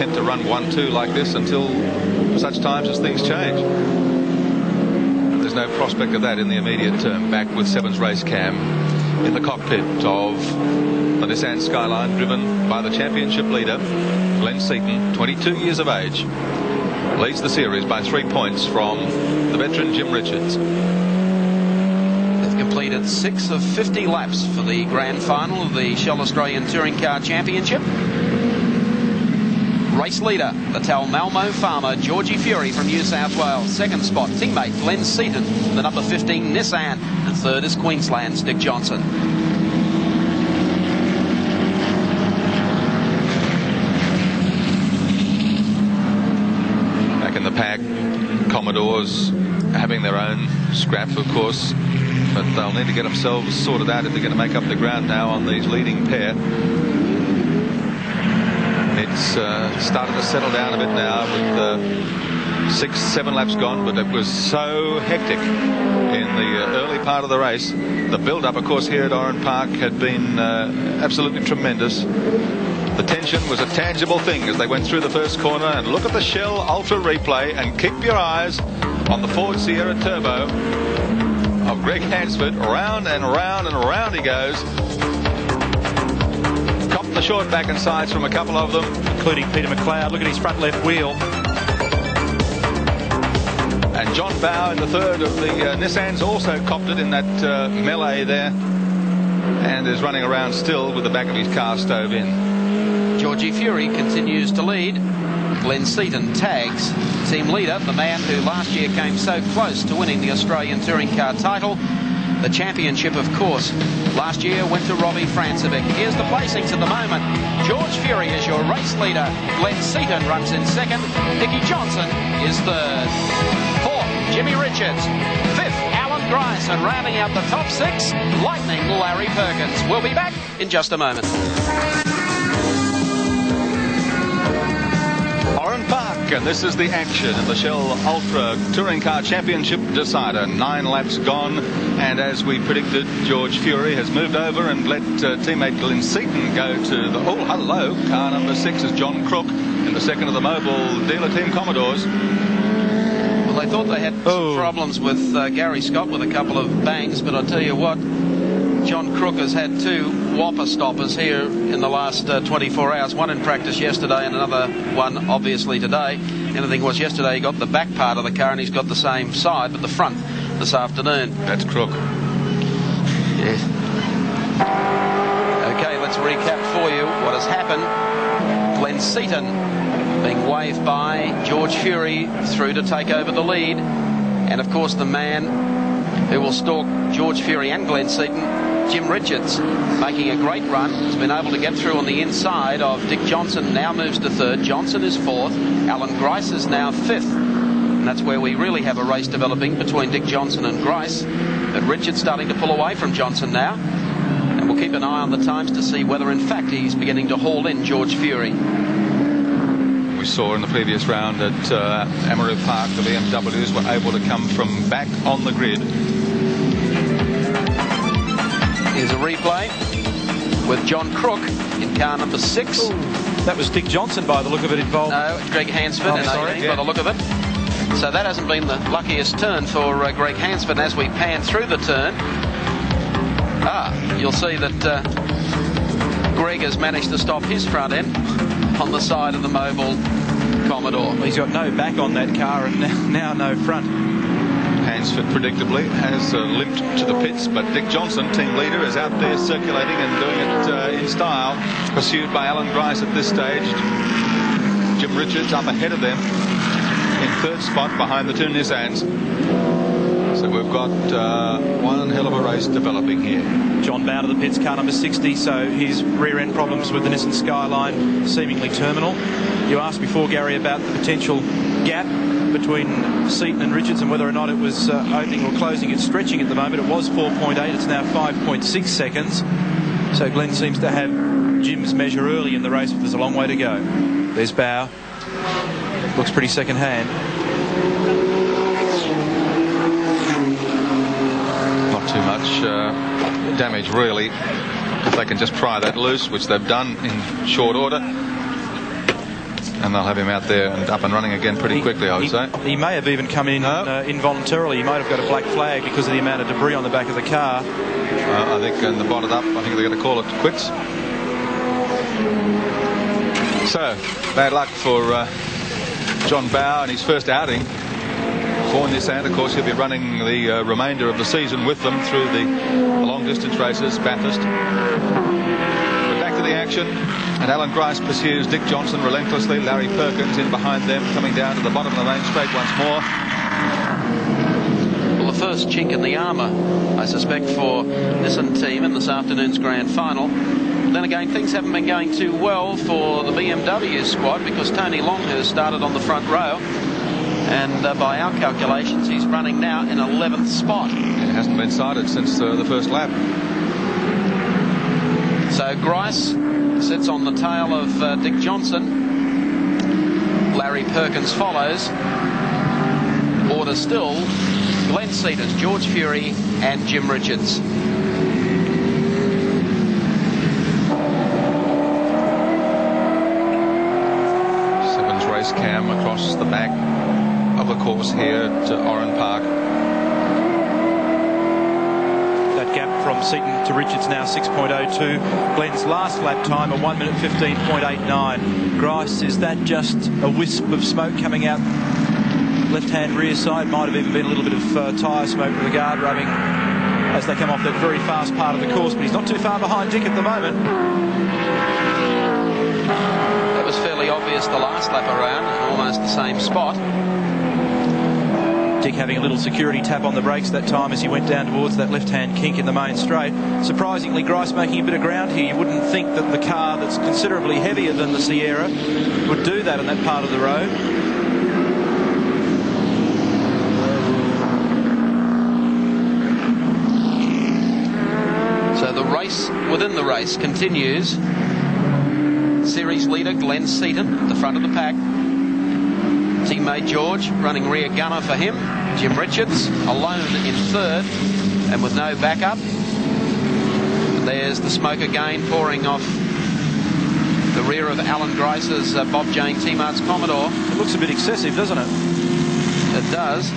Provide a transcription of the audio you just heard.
content to run 1-2 like this until such times as things change. There's no prospect of that in the immediate term. Back with Seven's race cam in the cockpit of the Nissan Skyline, driven by the championship leader, Glenn Seaton, 22 years of age. Leads the series by 3 points from the veteran Jim Richards. They've completed 6 of 50 laps for the grand final of the Shell Australian Touring Car Championship. Race leader, the Talmalmo farmer, Georgie Fury from New South Wales. Second spot, teammate Glenn Seaton, the number 15 Nissan. And third is Queensland's Dick Johnson. Back in the pack, Commodores having their own scrap, of course, but they'll need to get themselves sorted out if they're going to make up the ground now on these leading pair. It's started to settle down a bit now with 6-7 laps gone, but it was so hectic in the early part of the race. The build-up, of course, here at Oran Park had been absolutely tremendous. The tension was a tangible thing as they went through the first corner. And look at the Shell Ultra replay and keep your eyes on the Ford Sierra Turbo of Greg Hansford. Round and round and round he goes. Copped the short back and sides from a couple of them, including Peter McLeod. Look at his front left wheel. And John Bow in the third of the Nissans also copped it in that melee there, and is running around still with the back of his car stove in. Georgie Fury continues to lead. Glenn Seaton tags team leader, the man who last year came so close to winning the Australian Touring Car title. The championship, of course, last year went to Robbie Francevic. Here's the placings at the moment. George Fury is your race leader. Glenn Seaton runs in second. Dickie Johnson is third. Fourth, Jimmy Richards. Fifth, Alan Grice. And rounding out the top 6, lightning Larry Perkins. We'll be back in just a moment. Oran Park, and this is the action in the Shell Ultra Touring Car Championship decider. 9 laps gone, and as we predicted, George Fury has moved over and let teammate Glenn Seaton go to the... Oh, hello. Car number 6 is John Crook in the second of the mobile dealer team Commodores. Well, they thought they had some problems with Gary Scott with a couple of bangs, but I'll tell you what, John Crook has had 2 whopper stoppers here in the last 24 hours. One in practice yesterday and another one obviously today. The only thing was yesterday he got the back part of the car and he's got the same side but the front this afternoon. That's Crook. Yes. Okay, let's recap for you what has happened. Glenn Seaton being waved by George Fury through to take over the lead. And of course the man who will stalk George Fury and Glenn Seaton, Jim Richards, making a great run. Has been able to get through on the inside of Dick Johnson. Now moves to third. Johnson is fourth. Alan Grice is now fifth. And that's where we really have a race developing between Dick Johnson and Grice. But Richards starting to pull away from Johnson now. And we'll keep an eye on the times to see whether in fact he's beginning to haul in George Fury. We saw in the previous round at Amaru Park, the BMWs were able to come from back on the grid. Here's a replay with John Crook in car number 6. Ooh, that was Dick Johnson by the look of it involved. No, it's Greg Hansford by the look of it. So that hasn't been the luckiest turn for Greg Hansford. And as we pan through the turn, you'll see that Greg has managed to stop his front end on the side of the mobile Commodore. He's got no back on that car and now no front. Hansford predictably has limped to the pits, but Dick Johnson, team leader, is out there circulating and doing it in style, pursued by Alan Grice at this stage. Jim Richards up ahead of them in third spot behind the 2 Nissans. So we've got one hell of a race developing here. John Bow to the pits, car number 60, so his rear end problems with the Nissan Skyline seemingly terminal. You asked before, Gary, about the potential gap between Seaton and Richards and whether or not it was opening or closing. It's stretching at the moment. It was 4.8, it's now 5.6 seconds. So Glenn seems to have Jim's measure early in the race, but there's a long way to go. There's Bow. Looks pretty second hand. Not too much damage really, if they can just pry that loose, which they've done in short order. And they'll have him out there and up and running again pretty quickly, I would say. He may have even come in involuntarily. He might have got a black flag because of the amount of debris on the back of the car. I think in the bottom up, I think they're going to call it quits. So, bad luck for John Bowe in his first outing for Nissan. Of course, he'll be running the remainder of the season with them through the long distance races, Bathurst. But back to the action. And Alan Grice pursues Dick Johnson relentlessly. Larry Perkins in behind them, coming down to the bottom of the main straight once more. Well, the first chink in the armour, I suspect, for Nissan team in this afternoon's grand final. Then again, things haven't been going too well for the BMW squad because Tony Longhurst started on the front row. And by our calculations, he's running now in 11th spot. It hasn't been sighted since the first lap. So Grice sits on the tail of Dick Johnson. Larry Perkins follows. Order still: Glenn Seaton, George Fury and Jim Richards. Sevens race cam across the back of the course here to Oran Park. That gap from Seaton to Richards now 6.02. Glenn's last lap time, a 1 minute 15.89. Grice, is that just a wisp of smoke coming out left-hand rear side? Might have even been a little bit of tyre smoke with the guard rubbing as they come off that very fast part of the course, but he's not too far behind Dick at the moment. That was fairly obvious the last lap around, almost the same spot. Dick having a little security tap on the brakes that time as he went down towards that left-hand kink in the main straight. Surprisingly, Grice making a bit of ground here. You wouldn't think that the car that's considerably heavier than the Sierra would do that on that part of the road. So the race within the race continues. Series leader Glenn Seaton at the front of the pack. Teammate George running rear gunner for him. Jim Richards alone in third and with no backup. And there's the smoke again pouring off the rear of Alan Grice's Bob Jane T-Mart's Commodore. It looks a bit excessive, doesn't it? It does.